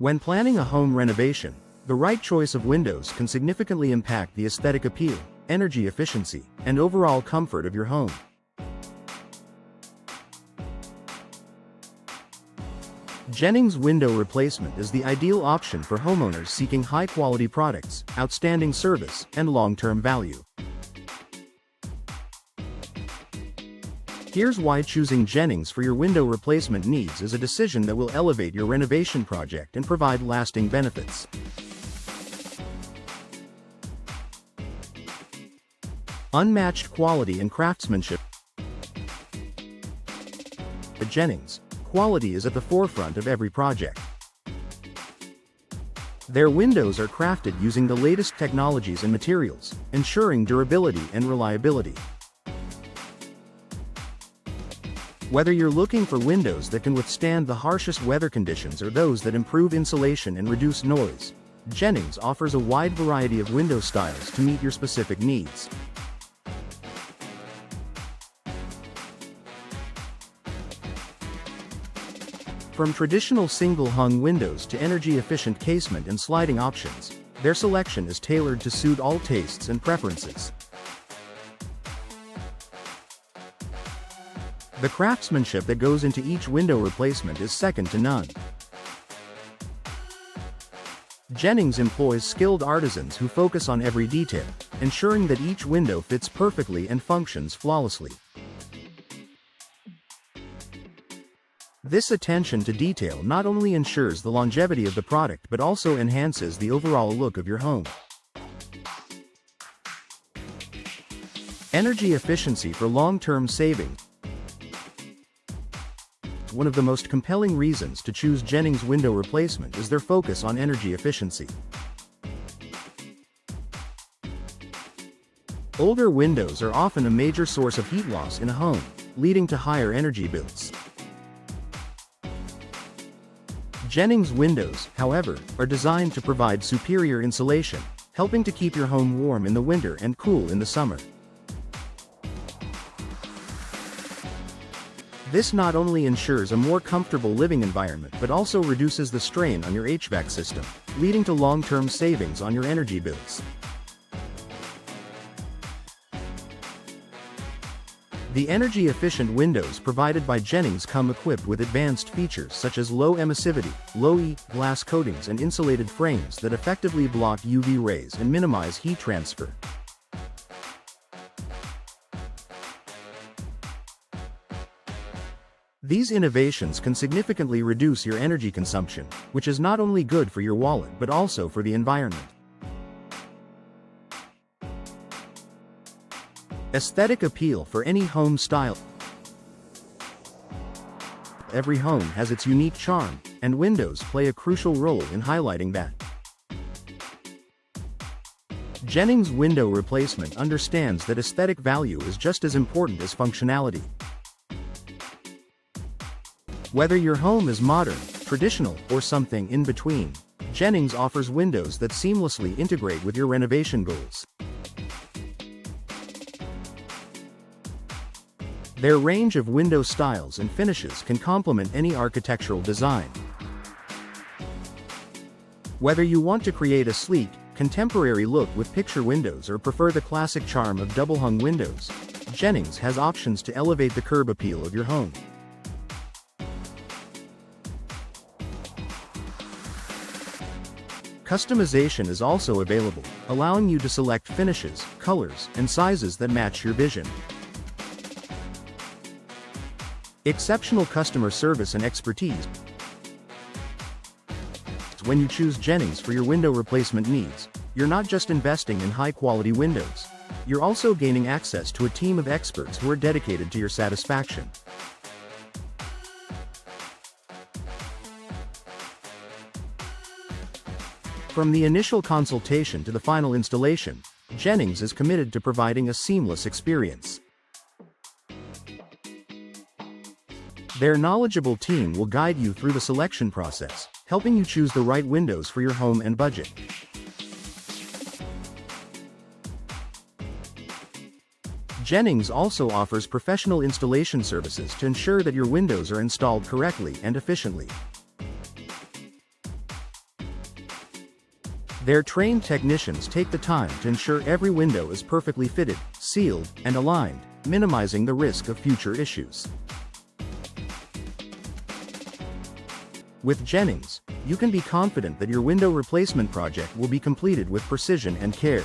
When planning a home renovation, the right choice of windows can significantly impact the aesthetic appeal, energy efficiency, and overall comfort of your home. Jennings Window Replacement is the ideal option for homeowners seeking high-quality products, outstanding service, and long-term value. Here's why choosing Jennings for your window replacement needs is a decision that will elevate your renovation project and provide lasting benefits. Unmatched quality and craftsmanship. At Jennings, quality is at the forefront of every project. Their windows are crafted using the latest technologies and materials, ensuring durability and reliability. Whether you're looking for windows that can withstand the harshest weather conditions or those that improve insulation and reduce noise, Jennings offers a wide variety of window styles to meet your specific needs. From traditional single-hung windows to energy-efficient casement and sliding options, their selection is tailored to suit all tastes and preferences. The craftsmanship that goes into each window replacement is second to none. Jennings employs skilled artisans who focus on every detail, ensuring that each window fits perfectly and functions flawlessly. This attention to detail not only ensures the longevity of the product but also enhances the overall look of your home. Energy efficiency for long-term savings. One of the most compelling reasons to choose Jennings Window Replacement is their focus on energy efficiency. Older windows are often a major source of heat loss in a home, leading to higher energy bills. Jennings windows, however, are designed to provide superior insulation, helping to keep your home warm in the winter and cool in the summer. This not only ensures a more comfortable living environment but also reduces the strain on your HVAC system, leading to long-term savings on your energy bills. The energy-efficient windows provided by Jennings come equipped with advanced features such as low emissivity, low-E glass coatings and insulated frames that effectively block UV rays and minimize heat transfer. These innovations can significantly reduce your energy consumption, which is not only good for your wallet but also for the environment. Aesthetic appeal for any home style. Every home has its unique charm, and windows play a crucial role in highlighting that. Jennings Window Replacement understands that aesthetic value is just as important as functionality. Whether your home is modern, traditional, or something in between, Jennings offers windows that seamlessly integrate with your renovation goals. Their range of window styles and finishes can complement any architectural design. Whether you want to create a sleek, contemporary look with picture windows or prefer the classic charm of double-hung windows, Jennings has options to elevate the curb appeal of your home. Customization is also available, allowing you to select finishes, colors, and sizes that match your vision. Exceptional customer service and expertise. When you choose Jennings for your window replacement needs, you're not just investing in high-quality windows, you're also gaining access to a team of experts who are dedicated to your satisfaction. From the initial consultation to the final installation, Jennings is committed to providing a seamless experience. Their knowledgeable team will guide you through the selection process, helping you choose the right windows for your home and budget. Jennings also offers professional installation services to ensure that your windows are installed correctly and efficiently. Their trained technicians take the time to ensure every window is perfectly fitted, sealed, and aligned, minimizing the risk of future issues. With Jennings, you can be confident that your window replacement project will be completed with precision and care.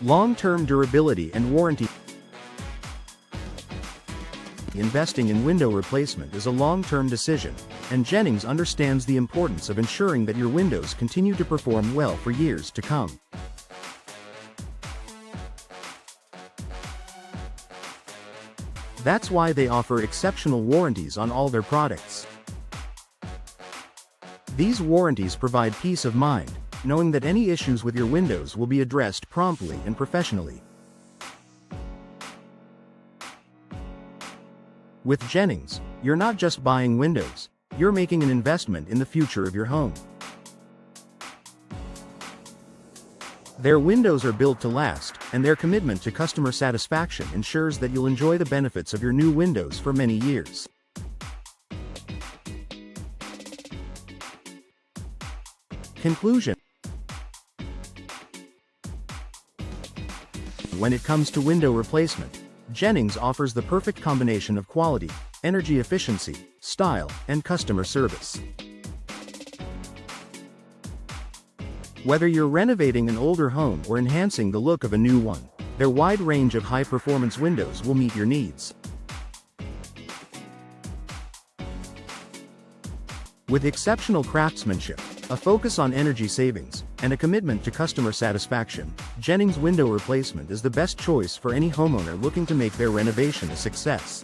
Long-term durability and warranty. Investing in window replacement is a long-term decision, and Jennings understands the importance of ensuring that your windows continue to perform well for years to come. That's why they offer exceptional warranties on all their products. These warranties provide peace of mind, knowing that any issues with your windows will be addressed promptly and professionally. With Jennings, you're not just buying windows, you're making an investment in the future of your home. Their windows are built to last, and their commitment to customer satisfaction ensures that you'll enjoy the benefits of your new windows for many years. Conclusion. When it comes to window replacement, Jennings offers the perfect combination of quality, energy efficiency, style, and customer service. Whether you're renovating an older home or enhancing the look of a new one, their wide range of high-performance windows will meet your needs. With exceptional craftsmanship, a focus on energy savings, and a commitment to customer satisfaction, Jennings Window Replacement is the best choice for any homeowner looking to make their renovation a success.